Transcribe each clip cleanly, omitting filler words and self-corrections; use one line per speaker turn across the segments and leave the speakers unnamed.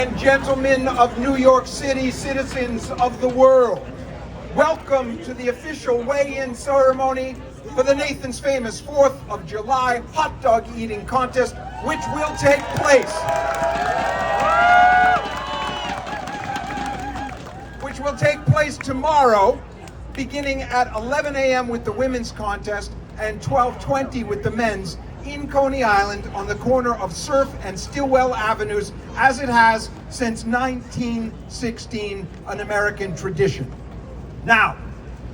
And gentlemen of New York City, citizens of the world, welcome to the official weigh-in ceremony for the Nathan's Famous 4th of July hot dog eating contest, which will take place tomorrow, beginning at 11 a.m. with the women's contest and 12:20 with the men's, in Coney Island on the corner of Surf and Stillwell Avenues, as it has since 1916, an American tradition. Now,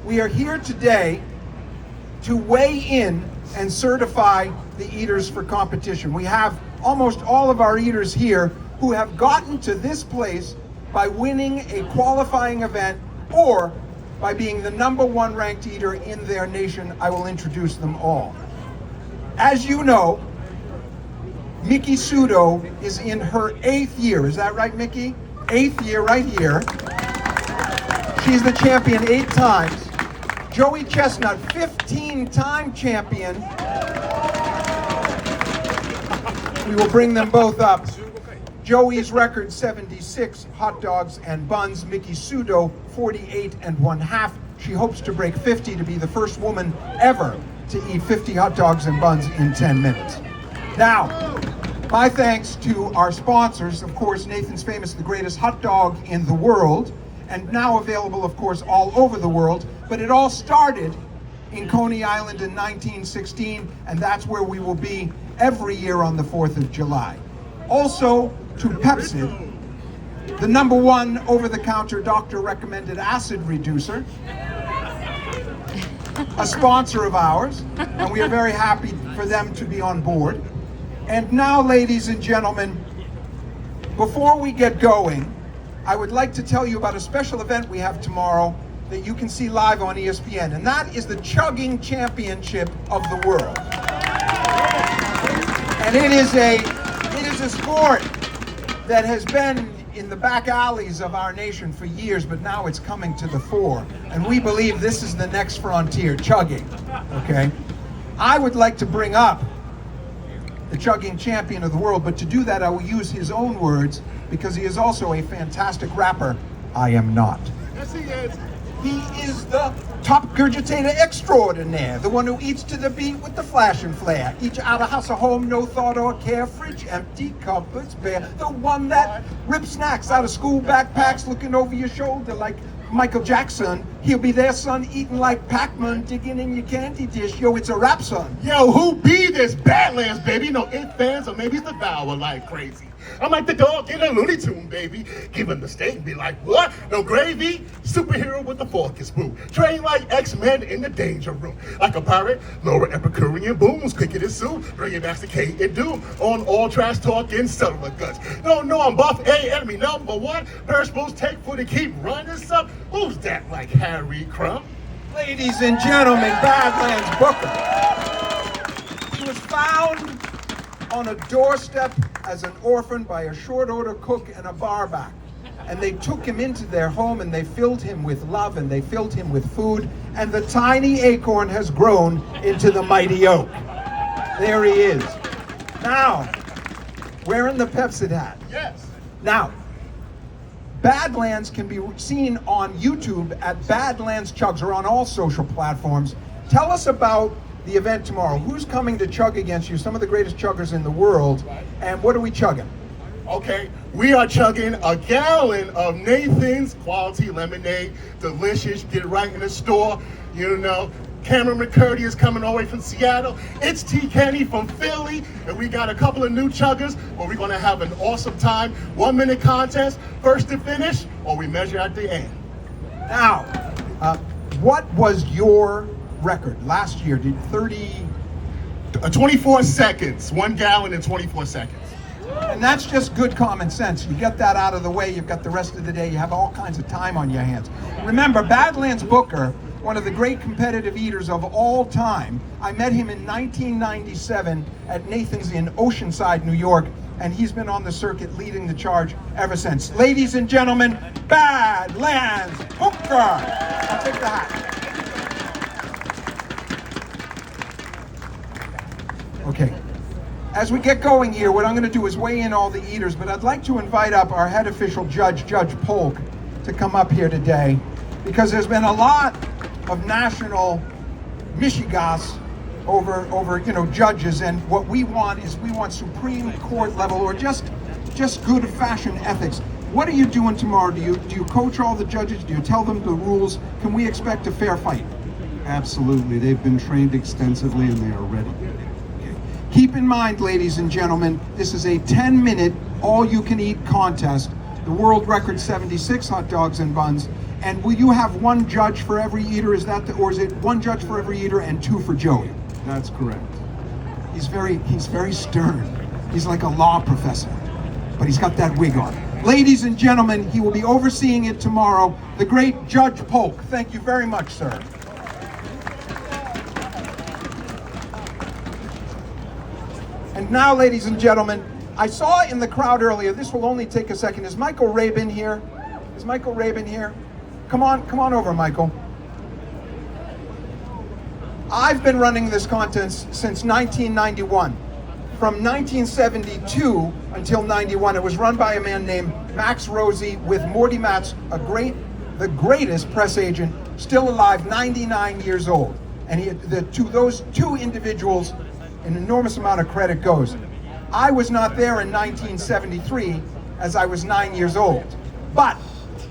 we are here today to weigh in and certify the eaters for competition. We have almost all of our eaters here who have gotten to this place by winning a qualifying event or by being the #1 ranked eater in their nation. I will introduce them all. As you know, Miki Sudo is in her 8th year. Is that right, Miki? 8th year right here. She's the champion 8 times. Joey Chestnut, 15-time champion. We will bring them both up. Joey's record, 76 hot dogs and buns. Miki Sudo, 48 1/2. She hopes to break 50 to be the first woman ever to eat 50 hot dogs and buns in 10 minutes. Now, my thanks to our sponsors, of course, Nathan's Famous, the greatest hot dog in the world, and now available, of course, all over the world. But it all started in Coney Island in 1916, and that's where we will be every year on the 4th of July. Also, to Pepsi, the #1 over-the-counter doctor-recommended acid reducer, a sponsor of ours, and we are very happy for them to be on board. And now, ladies and gentlemen, before we get going, I would like to tell you about a special event we have tomorrow that you can see live on ESPN, and that is the Chugging Championship of the World. And it is a sport that has been in the back alleys of our nation for years, but now it's coming to the fore. And we believe this is the next frontier, chugging, okay? I would like to bring up the chugging champion of the world, but to do that I will use his own words because he is also a fantastic rapper. I am not.
Yes, he is.
He is the top gurgitator extraordinaire, the one who eats to the beat with the flash and flare. Each out of house or home, no thought or care, fridge empty, cupboards bare. The one that rips snacks out of school backpacks, looking over your shoulder like Michael Jackson. He'll be there, son, eating like Pac-Man, digging in your candy dish. Yo, it's a rap, son.
Yo, who be this Badlands, baby? No ifs, fans, or maybe it's Devour like crazy. I'm like the dog in a Looney Tune, baby. Give him the steak and be like, what? No gravy? Superhero with the fork and spoon. Train like X-Men in the danger room. Like a pirate, lower Epicurean booms, quicker than soup. Bring it back to K and Doom on all trash talk and settlement guts. No, I'm Buff A, enemy #1. Perishables take for to keep running some. Who's that like Harry Crumb?
Ladies and gentlemen, Badlands Booker. He was found on a doorstep as an orphan by a short order cook and a barback. And they took him into their home and they filled him with love and they filled him with food. And the tiny acorn has grown into the mighty oak. There he is. Now, wearing the Pepsi hat.
Yes.
Now, Badlands can be seen on YouTube at Badlands Chugs or on all social platforms. Tell us about the event tomorrow. Who's coming to chug against you? Some of the greatest chuggers in the world. And what are we chugging?
Okay, we are chugging a gallon of Nathan's quality lemonade. Delicious, get right in the store. You know, Cameron McCurdy is coming all the way from Seattle. It's T. Kenny from Philly. And we got a couple of new chuggers where we're going to have an awesome time. 1-minute contest, first to finish, or we measure at the end.
Now, what was your record last year? Did
24 seconds, 1 gallon in 24 seconds.
And that's just good common sense. You get that out of the way, you've got the rest of the day, you have all kinds of time on your hands. Remember, Badlands Booker, one of the great competitive eaters of all time, I met him in 1997 at Nathan's in Oceanside, New York, and he's been on the circuit leading the charge ever since. Ladies and gentlemen, Badlands Booker! I'll take the hat. Okay. As we get going here, what I'm going to do is weigh in all the eaters, but I'd like to invite up our head official judge, Judge Polk, to come up here today, because there's been a lot of national mishigas over judges, and what we want is we want Supreme Court level or just good fashion ethics. What are you doing tomorrow? Do you coach all the judges? Do you tell them the rules? Can we expect a fair fight?
Absolutely. They've been trained extensively and they are ready.
Keep in mind, ladies and gentlemen, this is a 10-minute all-you-can-eat contest. The world record 76 hot dogs and buns. And will you have one judge for every eater? Or is it one judge for every eater and two for Joey?
That's correct.
He's very stern. He's like a law professor, but he's got that wig on. Ladies and gentlemen, he will be overseeing it tomorrow. The great Judge Polk. Thank you very much, sir. And now, ladies and gentlemen, I saw in the crowd earlier, this will only take a second. Is Michael Rabin here? Is Michael Rabin here? Come on over, Michael. I've been running this contest since 1991. From 1972 until 91, it was run by a man named Max Rosie with Morty Matz, the greatest press agent, still alive, 99 years old. And to those two individuals, an enormous amount of credit goes. I was not there in 1973, as I was 9 years old. But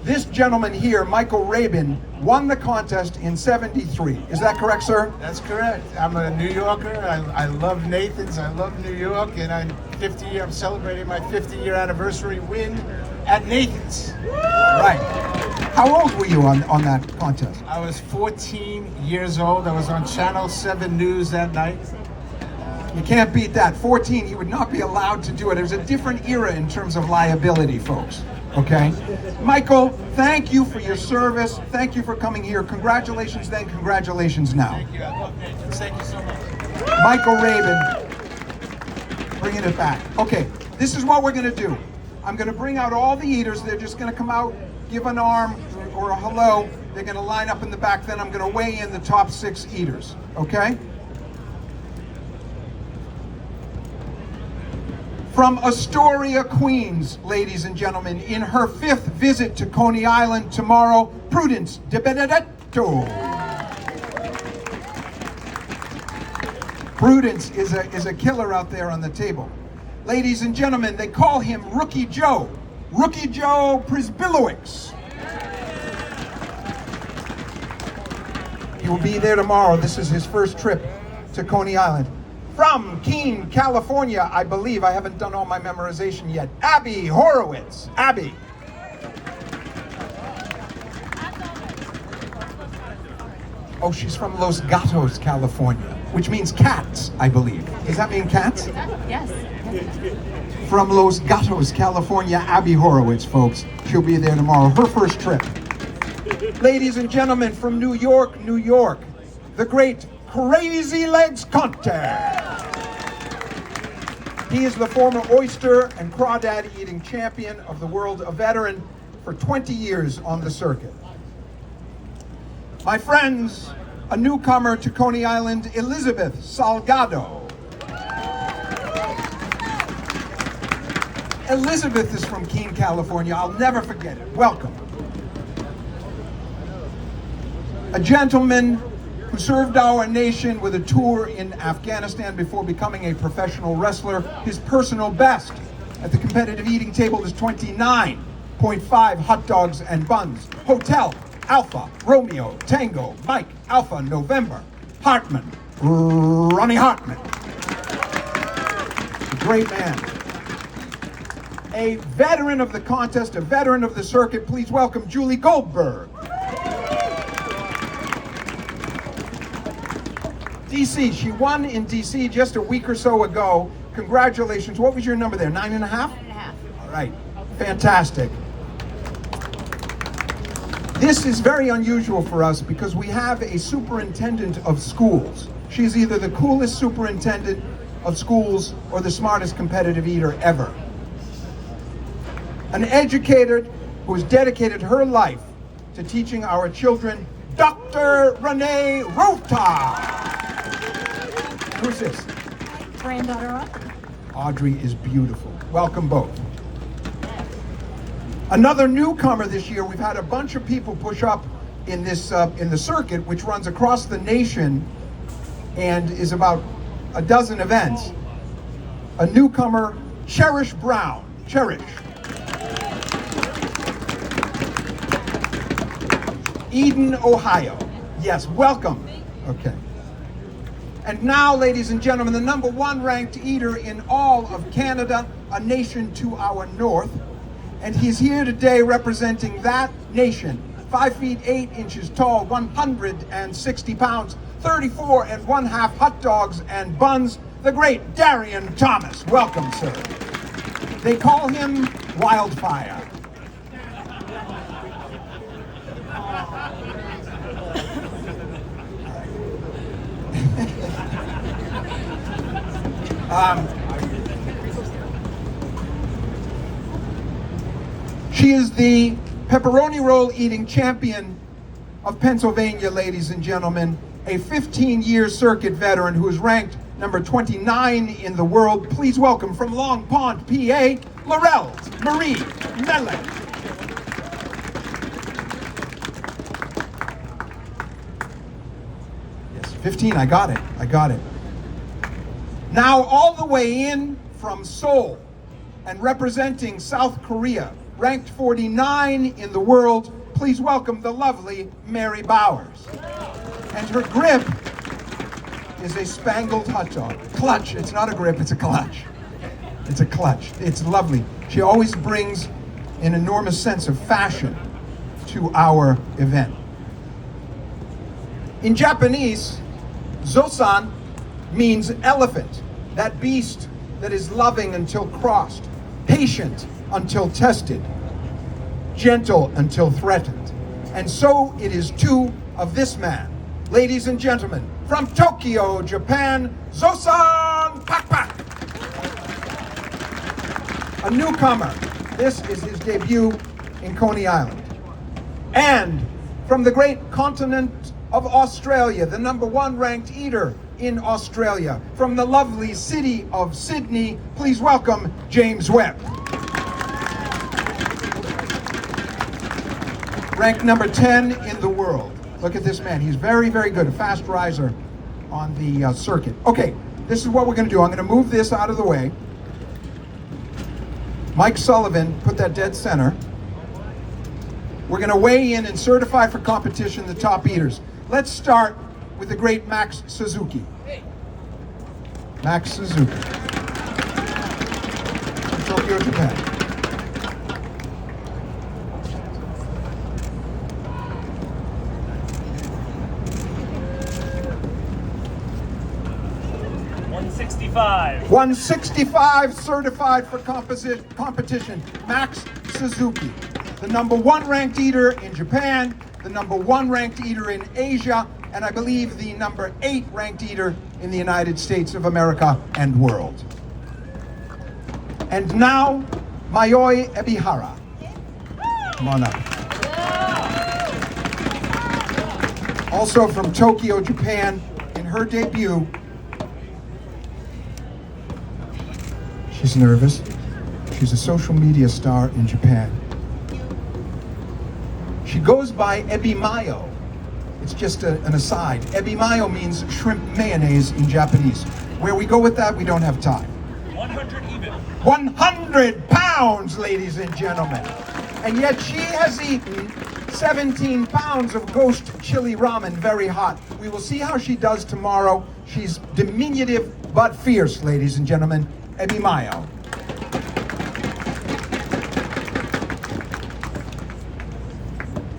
this gentleman here, Michael Rabin, won the contest in 73. Is that correct, sir?
That's correct. I'm a New Yorker. I love Nathan's. I love New York, and I'm celebrating my 50-year anniversary win at Nathan's.
Right. How old were you on that contest?
I was 14 years old. I was on Channel 7 News that night.
You can't beat that. 14, he would not be allowed to do it. It was a different era in terms of liability, folks. Okay? Michael, thank you for your service. Thank you for coming here. Congratulations then, congratulations now.
Thank you. I love Nathan's. Thank you so much.
Michael Rabin, bringing it back. Okay, this is what we're going to do. I'm going to bring out all the eaters. They're just going to come out, give an arm or a hello. They're going to line up in the back. Then I'm going to weigh in the top 6 eaters. Okay? From Astoria, Queens, ladies and gentlemen, in her 5th visit to Coney Island tomorrow, Prudence De Benedetto. Prudence is a killer out there on the table. Ladies and gentlemen, they call him Rookie Joe. Rookie Joe Prisbilowicz. He will be there tomorrow. This is his first trip to Coney Island. From Keene, California, I believe, I haven't done all my memorization yet, Abby Horowitz. Abby. Oh, she's from Los Gatos, California, which means cats, I believe. Does that mean cats?
Yes.
From Los Gatos, California, Abby Horowitz, folks. She'll be there tomorrow, her first trip. Ladies and gentlemen, from New York, New York, the great Crazy Legs Conte. He is the former oyster and crawdad eating champion of the world, a veteran for 20 years on the circuit. My friends, a newcomer to Coney Island, Elizabeth Salgado. Elizabeth is from Keene, California. I'll never forget it. Welcome. A gentleman who served our nation with a tour in Afghanistan before becoming a professional wrestler. His personal best at the competitive eating table is 29.5 hot dogs and buns. Hotel, Alpha, Romeo, Tango, Mike, Alpha, November, Hartman, Ronnie Hartman. A great man. A veteran of the contest, a veteran of the circuit. Please welcome Julie Goldberg. DC, she won in DC just a week or so ago. Congratulations. What was your number there? 9.5?
9.5.
All right. Fantastic. This is very unusual for us because we have a superintendent of schools. She's either the coolest superintendent of schools or the smartest competitive eater ever. An educator who has dedicated her life to teaching our children, Dr. Renee Rota. Who's this?
Granddaughter up.
Audrey is beautiful. Welcome both. Another newcomer this year, we've had a bunch of people push up in this in the circuit, which runs across the nation and is about a dozen events. A newcomer, Cherish Brown. Cherish. Eden, Ohio. Yes, welcome. Okay. And now, ladies and gentlemen, the number 1 ranked eater in all of Canada, a nation to our north. And he's here today representing that nation. 5 feet 8 inches tall, 160 pounds, 34 1/2 hot dogs and buns, the great Darian Thomas. Welcome, sir. They call him Wildfire. She is the pepperoni roll eating champion of Pennsylvania, ladies and gentlemen, a 15-year circuit veteran who is ranked number 29 in the world. Please welcome from Long Pond, PA, Laurel Marie Melle. Yes, 15, I got it. Now all the way in from Seoul and representing South Korea, ranked 49 in the world, please welcome the lovely Mary Bowers. And her grip is a spangled hot dog. Clutch, it's not a grip, it's a clutch. It's a clutch, it's lovely. She always brings an enormous sense of fashion to our event. In Japanese, Zosan means elephant, that beast that is loving until crossed, patient until tested, gentle until threatened. And so it is too of this man. Ladies and gentlemen, from Tokyo, Japan, Zosan Pakpak. A newcomer. This is his debut in Coney Island. And from the great continent of Australia, the number 1 ranked eater in Australia, from the lovely city of Sydney, please welcome James Webb. Ranked number 10 in the world. Look at this man. He's very, very good. A fast riser on the circuit. Okay, this is what we're going to do. I'm going to move this out of the way. Mike Sullivan, put that dead center. We're going to weigh in and certify for competition the top eaters. Let's start with the great Max Suzuki. Max Suzuki. From Tokyo, Japan.
$165.
165 certified for competition. Max Suzuki, the number 1 ranked eater in Japan, the number 1 ranked eater in Asia, and I believe the number 8 ranked eater in the United States of America and world. And now, Mayoi Ebihara. Come on up. Also from Tokyo, Japan, in her debut. She's nervous. She's a social media star in Japan. She goes by Ebi Mayo. It's just an aside. Ebi Mayo means shrimp mayonnaise in Japanese. Where we go with that, we don't have time.
100 even.
100 pounds, ladies and gentlemen. And yet she has eaten 17 pounds of ghost chili ramen, very hot. We will see how she does tomorrow. She's diminutive but fierce, ladies and gentlemen. Ebi Mayo.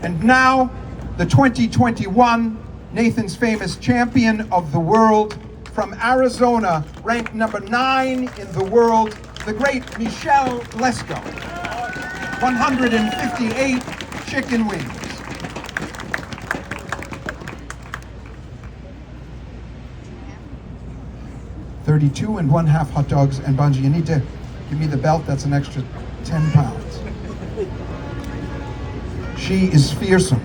And now, the 2021 Nathan's Famous Champion of the World, from Arizona, ranked number 9 in the world, the great Michelle Lesko. 158 chicken wings. $32 1/2 hot dogs and buns. You need to give me the belt, that's an extra 10 pounds. She is fearsome.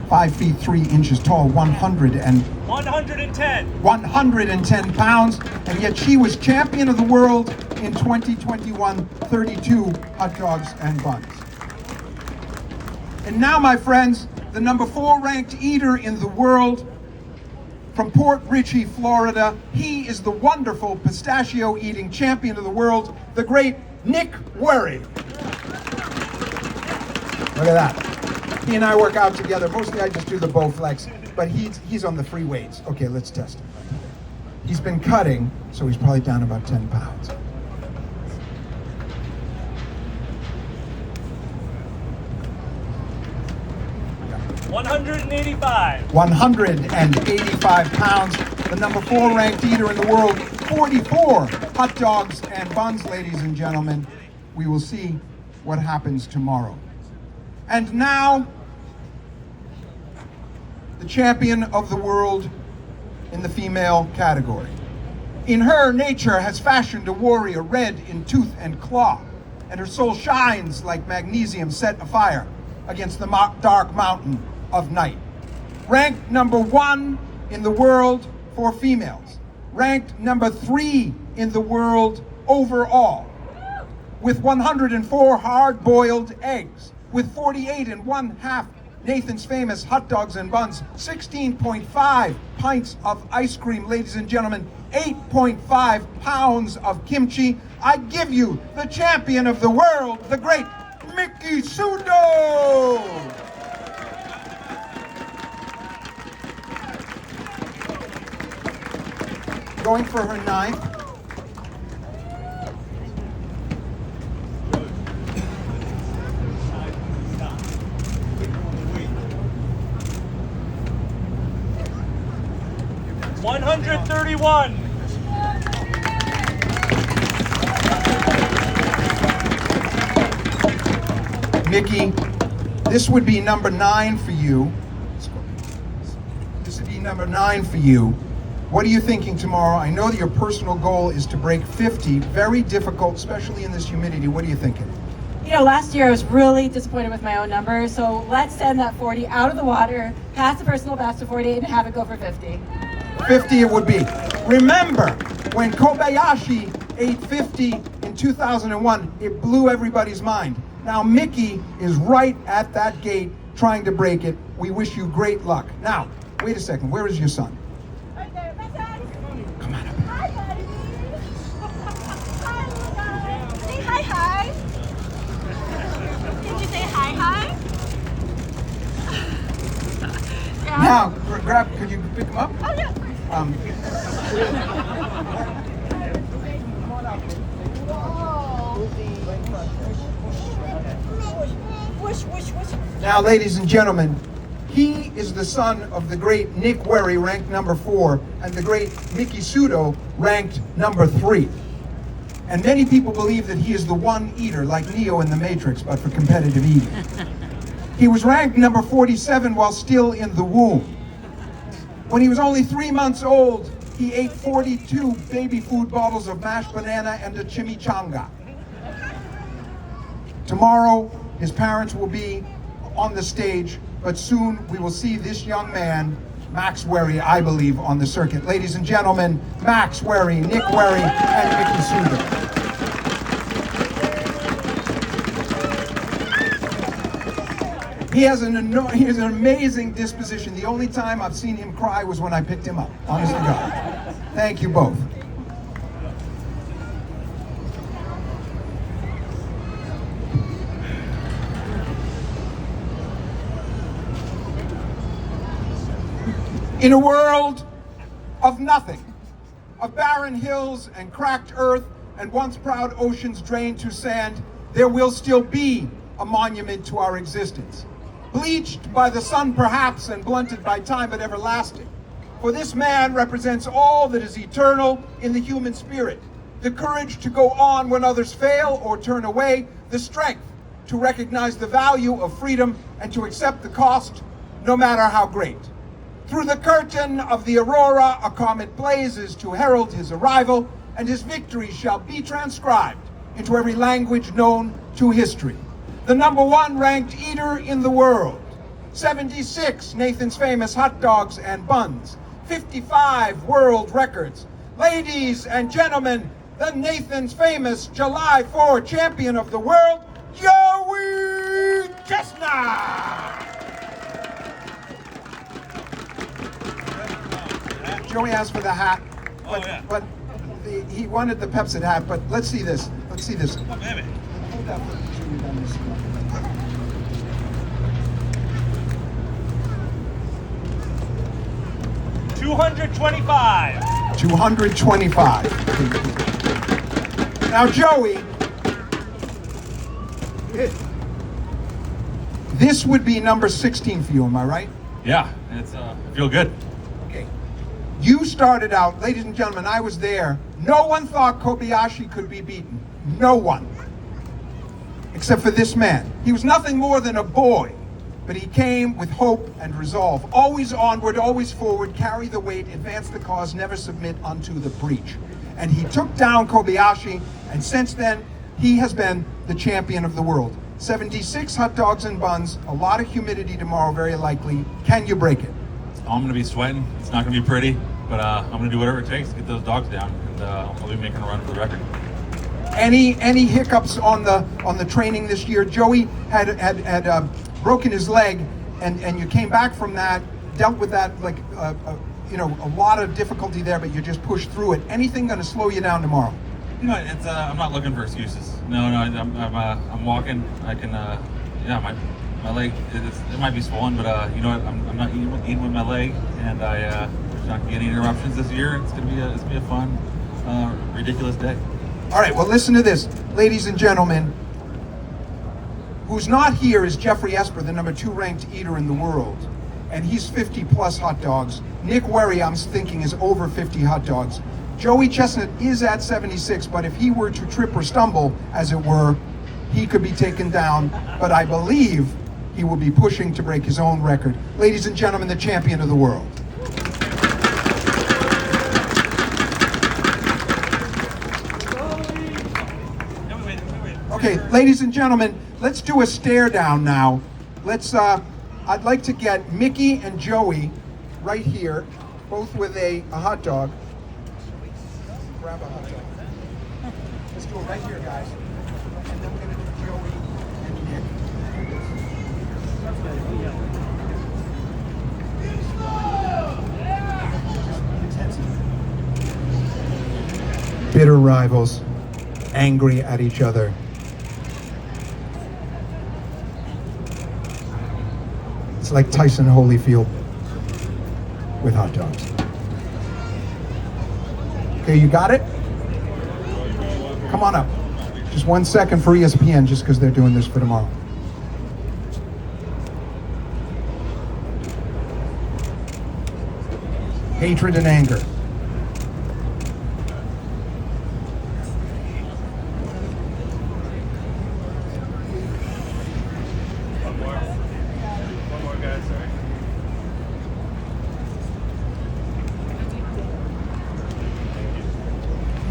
5 feet 3 inches tall, 100
110.
110 pounds, and yet she was champion of the world in 2021, 32 hot dogs and buns. And now, my friends, the number 4 ranked eater in the world from Port Richey, Florida. He is the wonderful pistachio eating champion of the world, the great Nick Werry. Look at that. He and I work out together. Mostly I just do the Bowflex, but he's on the free weights. Okay, let's test him. He's been cutting, so he's probably down about 10 pounds.
$185.
185 pounds. The number 4 ranked eater in the world. 44 hot dogs and buns, ladies and gentlemen. We will see what happens tomorrow. And now, the champion of the world in the female category. In her, nature has fashioned a warrior red in tooth and claw, and her soul shines like magnesium set afire against the dark mountain of night. Ranked number 1 in the world for females. Ranked number 3 in the world overall. With 104 hard-boiled eggs, with 48 1/2 Nathan's Famous hot dogs and buns, 16.5 pints of ice cream, ladies and gentlemen, 8.5 pounds of kimchi. I give you the champion of the world, the great Miki Sudo! Going for her 9th.
$131.
Miki, this would be number 9 for you. This would be number 9 for you. What are you thinking tomorrow? I know that your personal goal is to break 50. Very difficult, especially in this humidity. What are you thinking?
You know, last year I was really disappointed with my own numbers, so let's send that 40 out of the water, pass the personal best to 48, and have it go for 50.
50 it would be. Remember, when Kobayashi ate 50 in 2001, it blew everybody's mind. Now Miki is right at that gate trying to break it. We wish you great luck. Now, wait a second, where is your son?
Right there, my son.
Come on up.
Hi, buddy. Hi, little guy. Say hi, hi. Did you say hi, hi? Yeah.
Now, grab, could you pick him up?
Oh, yeah. Whoosh, whoosh, whoosh.
Now, ladies and gentlemen, he is the son of the great Nick Werry, ranked number 4, and the great Miki Sudo, ranked number 3. And many people believe that he is the one eater, like Neo in The Matrix, but for competitive eating. He was ranked number 47 while still in the womb. When he was only 3 months old, he ate 42 baby food bottles of mashed banana and a chimichanga. Tomorrow, his parents will be on the stage, but soon we will see this young man, Max Werry, I believe, on the circuit. Ladies and gentlemen, Max Werry, Nick Werry, and Miki Sudo. He has an amazing disposition. The only time I've seen him cry was when I picked him up. Honest to God. Thank you both. In a world of nothing, of barren hills and cracked earth and once proud oceans drained to sand, there will still be a monument to our existence. Bleached by the sun perhaps and blunted by time, but everlasting. For this man represents all that is eternal in the human spirit. The courage to go on when others fail or turn away. The strength to recognize the value of freedom and to accept the cost, no matter how great. Through the curtain of the aurora, a comet blazes to herald his arrival, and his victory shall be transcribed into every language known to history. The number 1 ranked eater in the world. 76 Nathan's Famous hot dogs and buns. 55 world records. Ladies and gentlemen, the Nathan's famous July 4 champion of the world, Joey Chestnut! Joey asked for the hat, but he wanted the Pepsi hat, but let's see this. Let's see this.
Oh, baby.
Hold that for Joey down this.
225.
225. Now, Joey, this would be number 16 for you, am I right?
Yeah, it's feel good.
Okay. You started out, ladies and gentlemen, I was there. No one thought Kobayashi could be beaten. No one. Except for this man. He was nothing more than a boy, but he came with hope and resolve. Always onward, always forward, carry the weight, advance the cause, never submit unto the breach. And he took down Kobayashi, and since then, he has been the champion of the world. 76 hot dogs and buns, a lot of humidity tomorrow, very likely. Can you break it?
I'm gonna be sweating. It's not gonna be pretty, but I'm gonna do whatever it takes to get those dogs down, and I'll be making a run for the record.
Any hiccups on the training this year? Joey had broken his leg, and you came back from that, dealt with that like a lot of difficulty there, but you just pushed through it. Anything going to slow you down tomorrow?
You know, it's I'm not looking for excuses. No, I'm walking. I can my leg it might be swollen, but you know what? I'm not eating with my leg, and there's not gonna be any interruptions this year. It's gonna be a fun, ridiculous day.
All right, well, listen to this. Ladies and gentlemen, who's not here is Jeffrey Esper, the number 2 ranked eater in the world. And he's 50 plus hot dogs. Nick Werry, I'm thinking, is over 50 hot dogs. Joey Chestnut is at 76, but if he were to trip or stumble, as it were, he could be taken down. But I believe he will be pushing to break his own record. Ladies and gentlemen, the champion of the world. Okay, ladies and gentlemen, let's do a stare down now. I'd like to get Mickey and Joey right here, both with a hot dog. Grab a hot dog. Let's do it right here, guys. And then we're gonna do Joey and Nick. Bitter rivals, angry at each other. It's like Tyson Holyfield with hot dogs. Okay, you got it? Come on up. Just 1 second for ESPN, just because they're doing this for tomorrow. Hatred and anger.
One more, guys. Sorry.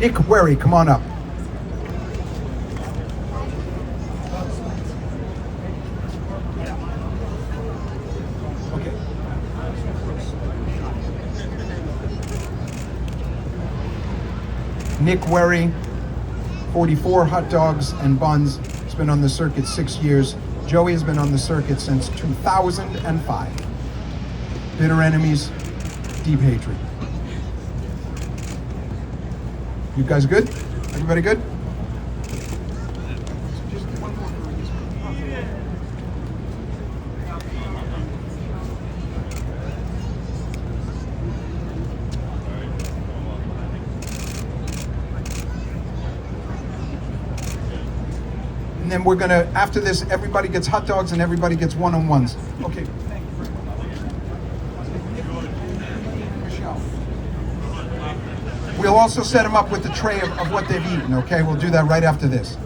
Nick Werry, come on up. Okay. Nick Werry, 44 hot dogs and buns. He's been on the circuit 6 years. Joey has been on the circuit since 2005. Bitter enemies, deep hatred. You guys good? Everybody good? And then we're gonna, after this, everybody gets hot dogs and everybody gets one-on-ones. Okay. Thank you very much. Michelle. We'll also set them up with the tray of what they've eaten, okay? We'll do that right after this.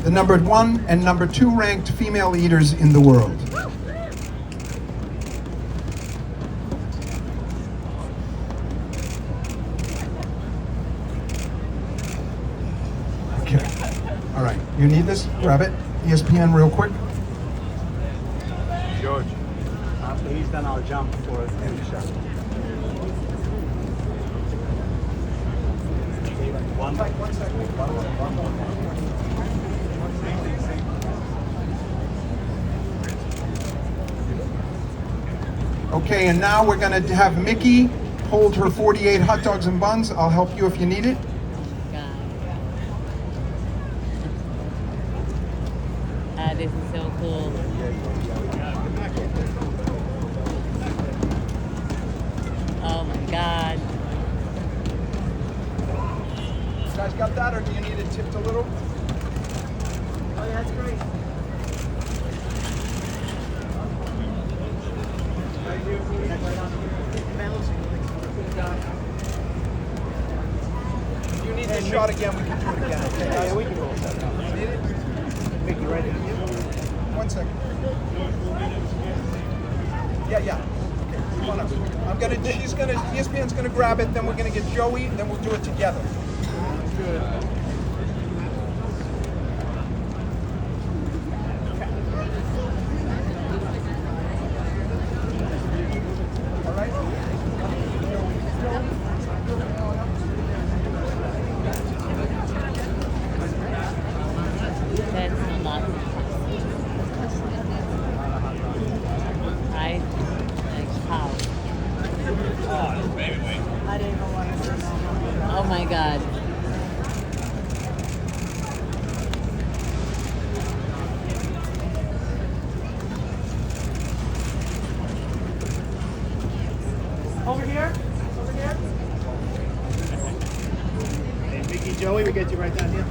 The number 1 and number 2 ranked female eaters in the world. You need this? Grab it. ESPN real quick.
George, after he's done, I'll jump for any shot. One
Okay, and now we're gonna have Mickey hold her 48 hot dogs and buns. I'll help you if you need it.
This is so cool. Oh my God.
You guys got that, or do you need it tipped a little? Oh, yeah, that's great. If you need this shot again, we can do it again. Okay, guys?
Yeah, we can roll that.
Need it?
Mickey, right in here.
1 second. Yeah. Okay, come on up. ESPN's gonna grab it, then we're gonna get Joey, and then we'll do it together.
Good.
All right?
That's a lot. Right? Like how? Oh my God.
Over here. Over here. Hey, Mickey, Joey, we get you right down here.